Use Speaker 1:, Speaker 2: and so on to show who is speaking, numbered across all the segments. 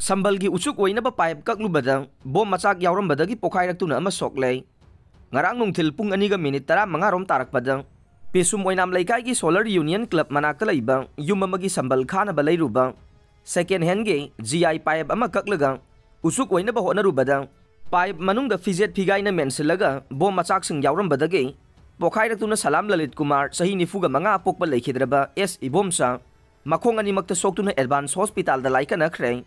Speaker 1: Sambal gi Uchuk Oinaba pipe Kaklubada bom Machak Yaorambadagi Pokhairaktuna ama Sokle ngarang nungthil pung 2:10 rom tarakpada Pisum Oinam Laikai gi Solar Union Club manakta laiba yum amagi Sambal khana ba leiruba second hand gi GI pipe ama kaklaga Uchuk Oinaba honarubada pipe manungda fijet phigai na mensilaga bom Machak sing Yaorambadagi Pokhairaktuna Salam Lalit Kumar sahi 95 pokpa lekhidraba S ibomsa makhong animakta soktuna advance hospital da laikana khrei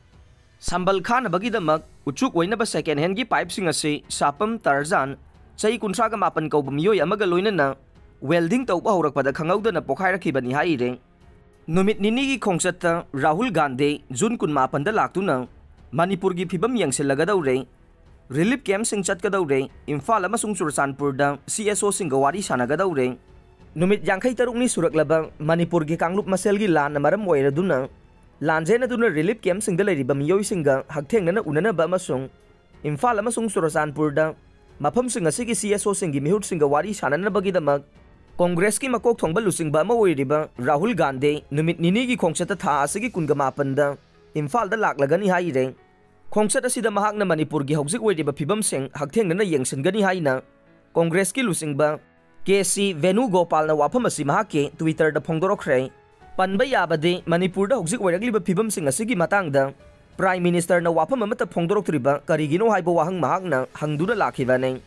Speaker 1: Sambal Khan Bagidamak, Uchuk Oinaba second hand gi pipe sing asi Sapam Tarzan, Sai Kuntraga Mapan Kaubamioy Amagaloina na, welding taupa horakpada Kangauda na Pokhairaktibani haire. Numit ninigi kongsata Rahul Gandhi, Jun Kun Mapan da Laktuna, Manipur gi Pibam yang silagadaure, Relief Camp sing Chatkadaure, Imphal amasung Sursanpur da CSO Singawari Sanagadaure. Numit Yankai Tarukni Suraklaba, Manipur gi Kanglup Masel gi Lan Namaram Oiraduna. Lanjena duna relief camp sing da leriba miyoy singa hagtheng na unana ba masung Imphal amasung Surasanpur da mafam sing asigi CSO singi mihut singa wari sanana bagidamag Congress ki makok thongba lusing ba ma oiriba Rahul Gandhi numit nini gi khongchata tha asigi kunga mapan da Imphal da laklagani haire khongchata sida mahak na Manipur gi hojik oiriba phibam sing hagtheng na yengsingani haina Congress ki lusing ba KC Venu Gopal na wafam asi mahak ke Twitter da phongdorokhrei Panba yabade Manipur da hojik oiragliba phibam sing asigi matangda Prime Minister na wafam amata phongdoroktriba karigino haibo wahang mahakna hangduna lakhibane